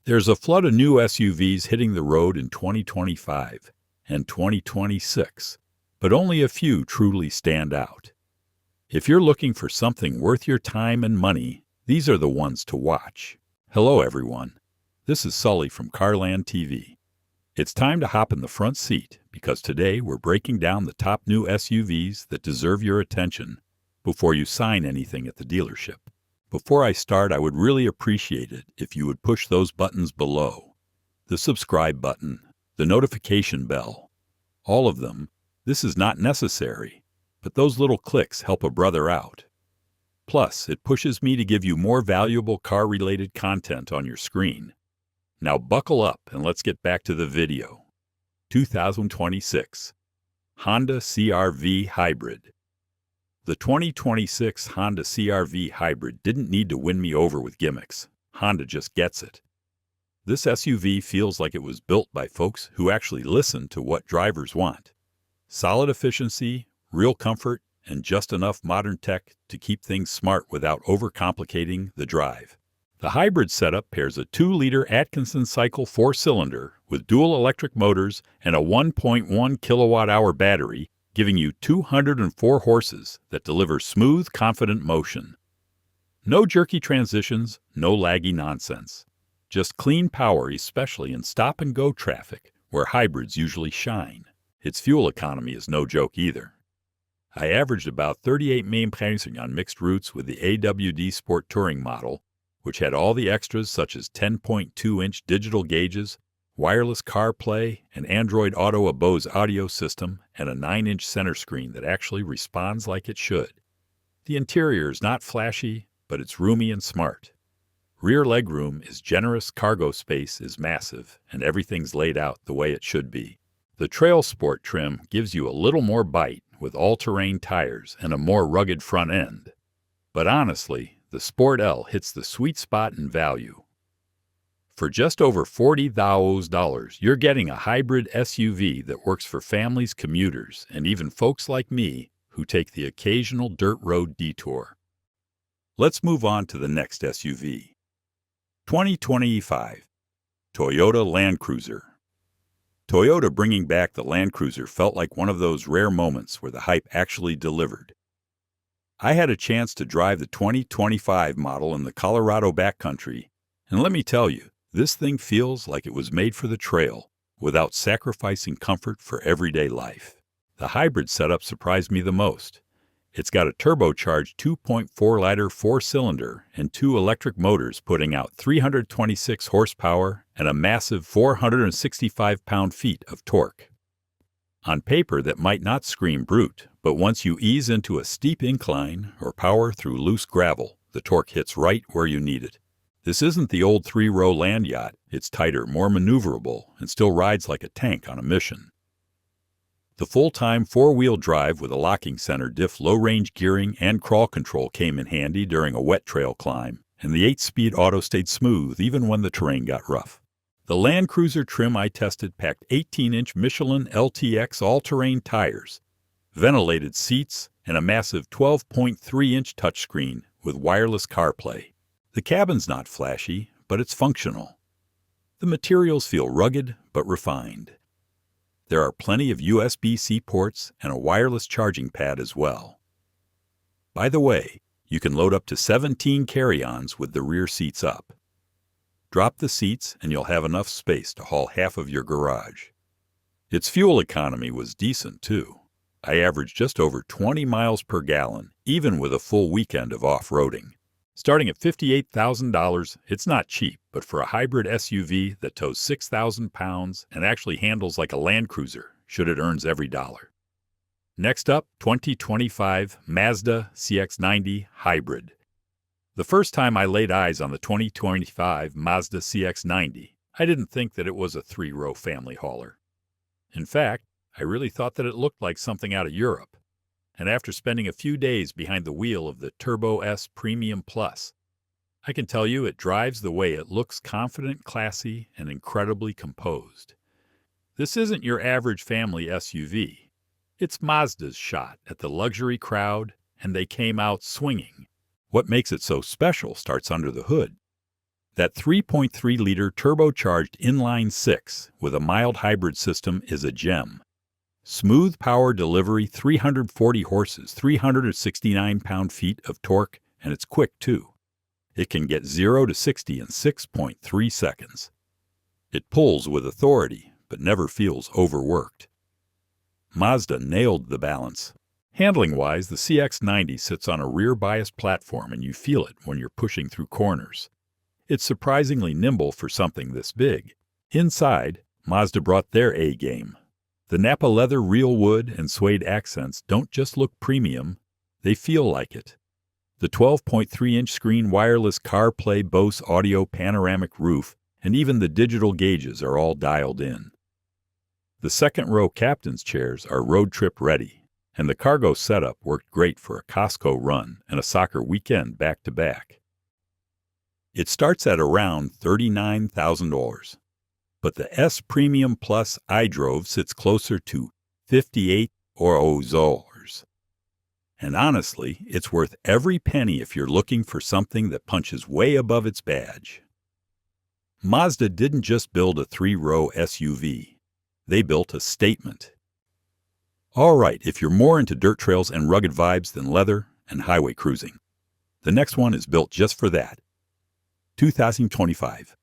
There's a flood of new SUVs hitting the road in 2025 and 2026, but only a few truly stand out. If you're looking for something worth your time and money, these are the ones to watch. Hello everyone, this is Sully from CarlandTV. It's time to hop in the front seat because today we're breaking down the top new SUVs that deserve your attention before you sign anything at the dealership. Before I start, I would really appreciate it if you would push those buttons below. The subscribe button, the notification bell, all of them. This is not necessary, but those little clicks help a brother out. Plus, it pushes me to give you more valuable car-related content on your screen. Now buckle up and let's get back to the video. 2026 Honda CR-V Hybrid. The 2026 Honda CR-V Hybrid didn't need to win me over with gimmicks. Honda just gets it. This SUV feels like it was built by folks who actually listen to what drivers want. Solid efficiency, real comfort, and just enough modern tech to keep things smart without overcomplicating the drive. The hybrid setup pairs a 2-liter Atkinson cycle 4-cylinder with dual electric motors and a 1.1 kilowatt-hour battery, giving you 204 horses that deliver smooth, confident motion. No jerky transitions, no laggy nonsense. Just clean power, especially in stop-and-go traffic, where hybrids usually shine. Its fuel economy is no joke either. I averaged about 38 mpg on mixed routes with the AWD Sport Touring model, which had all the extras such as 10.2-inch digital gauges, wireless CarPlay, an Android Auto, a Bose audio system, and a 9-inch center screen that actually responds like it should. The interior is not flashy, but it's roomy and smart. Rear legroom is generous, cargo space is massive, and everything's laid out the way it should be. The Trail Sport trim gives you a little more bite with all-terrain tires and a more rugged front end. But honestly, the Sport L hits the sweet spot in value. For just over $40,000, you're getting a hybrid SUV that works for families, commuters, and even folks like me who take the occasional dirt road detour. Let's move on to the next SUV. 2025 Toyota Land Cruiser. Toyota bringing back the Land Cruiser felt like one of those rare moments where the hype actually delivered. I had a chance to drive the 2025 model in the Colorado backcountry, and let me tell you, this thing feels like it was made for the trail, without sacrificing comfort for everyday life. The hybrid setup surprised me the most. It's got a turbocharged 2.4-liter 4-cylinder and 2 electric motors putting out 326 horsepower and a massive 465 pound-feet of torque. On paper, that might not scream brute, but once you ease into a steep incline or power through loose gravel, the torque hits right where you need it. This isn't the old 3-row land yacht. It's tighter, more maneuverable, and still rides like a tank on a mission. The full-time 4-wheel drive with a locking center diff low-range gearing and crawl control came in handy during a wet trail climb, and the 8-speed auto stayed smooth even when the terrain got rough. The Land Cruiser trim I tested packed 18-inch Michelin LTX all-terrain tires, ventilated seats, and a massive 12.3-inch touchscreen with wireless CarPlay. The cabin's not flashy, but it's functional. The materials feel rugged but refined. There are plenty of USB-C ports and a wireless charging pad as well. By the way, you can load up to 17 carry-ons with the rear seats up. Drop the seats and you'll have enough space to haul half of your garage. Its fuel economy was decent too. I averaged just over 20 miles per gallon, even with a full weekend of off-roading. Starting at $58,000, it's not cheap, but for a hybrid SUV that tows 6,000 pounds and actually handles like a Land Cruiser, should it earns every dollar. Next up, 2025 Mazda CX90 Hybrid. The first time I laid eyes on the 2025 Mazda CX90, I didn't think that it was a 3-row family hauler. In fact, I really thought that it looked like something out of Europe. And after spending a few days behind the wheel of the Turbo S Premium Plus, I can tell you it drives the way it looks: confident, classy, and incredibly composed. This isn't your average family SUV. It's Mazda's shot at the luxury crowd, and they came out swinging. What makes it so special starts under the hood. That 3.3-liter turbocharged inline-six with a mild hybrid system is a gem. Smooth power delivery, 340 horses, 369 pound-feet of torque, and it's quick too. It can get 0 to 60 in 6.3 seconds. It pulls with authority, but never feels overworked. Mazda nailed the balance. Handling-wise, the CX90 sits on a rear-biased platform and you feel it when you're pushing through corners. It's surprisingly nimble for something this big. Inside, Mazda brought their A-game. The Napa leather real wood and suede accents don't just look premium, they feel like it. The 12.3-inch screen wireless CarPlay Bose audio panoramic roof and even the digital gauges are all dialed in. The second-row captain's chairs are road trip ready, and the cargo setup worked great for a Costco run and a soccer weekend back-to-back. It starts at around $39,000. But the S Premium Plus iDrove sits closer to $58,000. And honestly, it's worth every penny if you're looking for something that punches way above its badge. Mazda didn't just build a three-row SUV. They built a statement. All right, if you're more into dirt trails and rugged vibes than leather and highway cruising, the next one is built just for that. 2025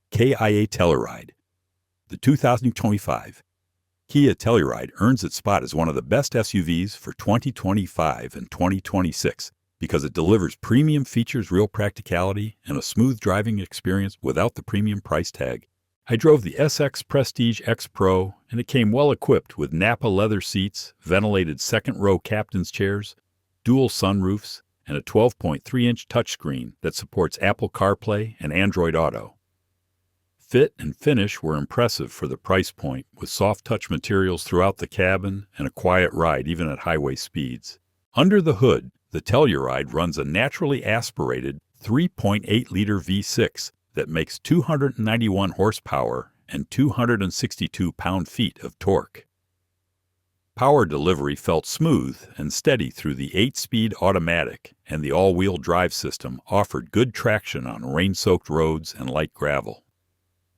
Kia Telluride. The 2025 Kia Telluride earns its spot as one of the best SUVs for 2025 and 2026 because it delivers premium features, real practicality, and a smooth driving experience without the premium price tag. I drove the SX Prestige X Pro, and it came well equipped with Napa leather seats, ventilated second-row captain's chairs, dual sunroofs, and a 12.3-inch touchscreen that supports Apple CarPlay and Android Auto. Fit and finish were impressive for the price point, with soft-touch materials throughout the cabin and a quiet ride even at highway speeds. Under the hood, the Telluride runs a naturally aspirated 3.8-liter V6 that makes 291 horsepower and 262 pound-feet of torque. Power delivery felt smooth and steady through the 8-speed automatic, and the all-wheel drive system offered good traction on rain-soaked roads and light gravel.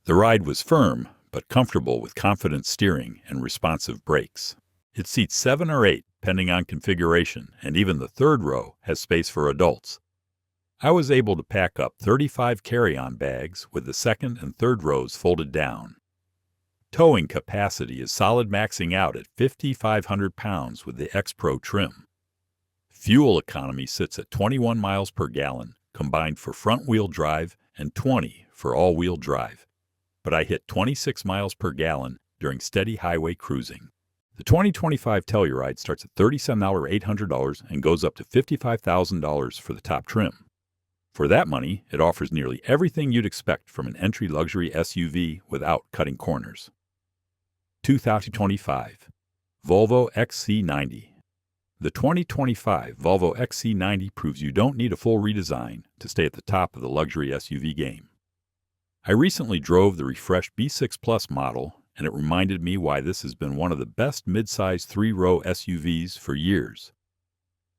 The ride was firm, but comfortable with confident steering and responsive brakes. It seats 7 or 8, depending on configuration, and even the third row has space for adults. I was able to pack up 35 carry-on bags with the second and third rows folded down. Towing capacity is solid, maxing out at 5,500 pounds with the X Pro trim. Fuel economy sits at 21 miles per gallon, combined for front-wheel drive and 20 for all-wheel drive. But I hit 26 miles per gallon during steady highway cruising. The 2025 Telluride starts at $37,800 and goes up to $55,000 for the top trim. For that money, it offers nearly everything you'd expect from an entry luxury SUV without cutting corners. 2025 Volvo XC90. The 2025 Volvo XC90 proves you don't need a full redesign to stay at the top of the luxury SUV game. I recently drove the refreshed B6 Plus model, and it reminded me why this has been one of the best mid-size three-row SUVs for years.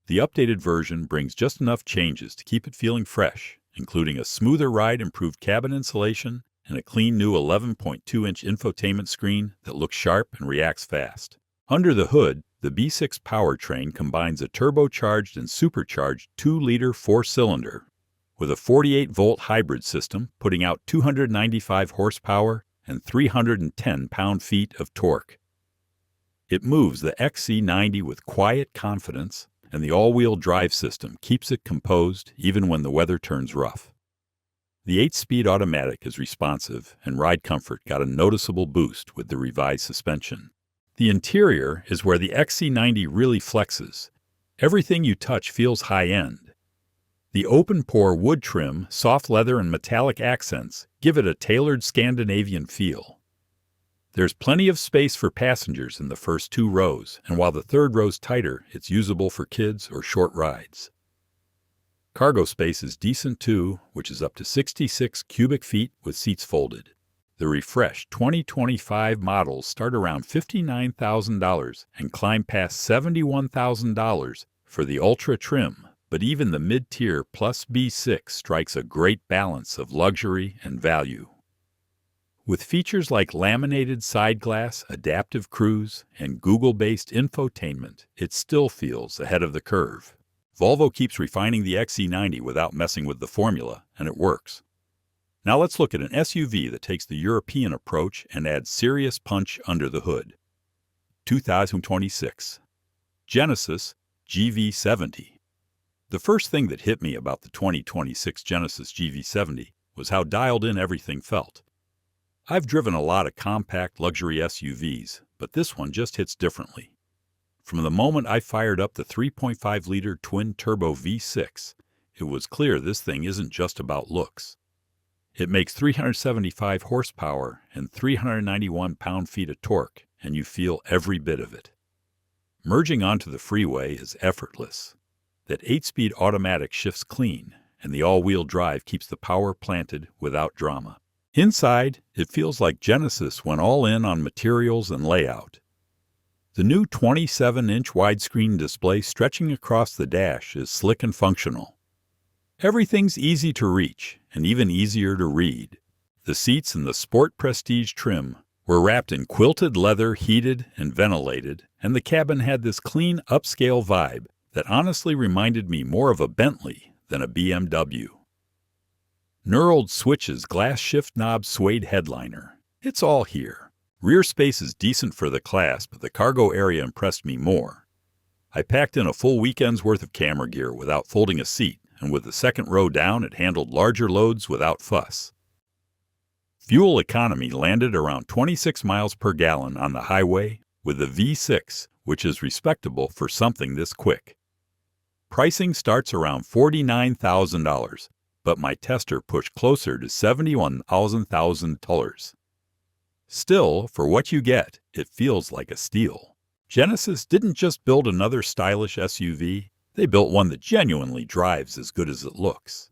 The updated version brings just enough changes to keep it feeling fresh, including a smoother ride, improved cabin insulation, and a clean new 11.2-inch infotainment screen that looks sharp and reacts fast. Under the hood, the B6 powertrain combines a turbocharged and supercharged 2-liter 4-cylinder with a 48-volt hybrid system, putting out 295 horsepower and 310 pound-feet of torque. It moves the XC90 with quiet confidence, and the all-wheel drive system keeps it composed even when the weather turns rough. The 8-speed automatic is responsive, and ride comfort got a noticeable boost with the revised suspension. The interior is where the XC90 really flexes. Everything you touch feels high-end. The open-pore wood trim, soft leather, and metallic accents give it a tailored Scandinavian feel. There's plenty of space for passengers in the first 2 rows, and while the third row's tighter, it's usable for kids or short rides. Cargo space is decent too, which is up to 66 cubic feet with seats folded. The refreshed 2025 models start around $59,000 and climb past $71,000 for the ultra trim but even the mid-tier Plus B6 strikes a great balance of luxury and value. With features like laminated side glass, adaptive cruise, and Google-based infotainment, it still feels ahead of the curve. Volvo keeps refining the XC90 without messing with the formula, and it works. Now let's look at an SUV that takes the European approach and adds serious punch under the hood. 2026 Genesis GV70. The first thing that hit me about the 2026 Genesis GV70 was how dialed in everything felt. I've driven a lot of compact luxury SUVs, but this one just hits differently. From the moment I fired up the 3.5-liter twin-turbo V6, it was clear this thing isn't just about looks. It makes 375 horsepower and 391 pound-feet of torque, and you feel every bit of it. Merging onto the freeway is effortless. That 8-speed automatic shifts clean, and the all-wheel drive keeps the power planted without drama. Inside, it feels like Genesis went all in on materials and layout. The new 27-inch widescreen display stretching across the dash is slick and functional. Everything's easy to reach and even easier to read. The seats in the Sport Prestige trim were wrapped in quilted leather, heated and ventilated, and the cabin had this clean, upscale vibe that honestly reminded me more of a Bentley than a BMW. Knurled switches, glass shift knob, suede headliner. It's all here. Rear space is decent for the class, but the cargo area impressed me more. I packed in a full weekend's worth of camera gear without folding a seat, and with the second row down, it handled larger loads without fuss. Fuel economy landed around 26 miles per gallon on the highway with the V6, which is respectable for something this quick. Pricing starts around $49,000. But my tester pushed closer to $71,000. Still, for what you get, it feels like a steal. Genesis didn't just build another stylish SUV, they built one that genuinely drives as good as it looks.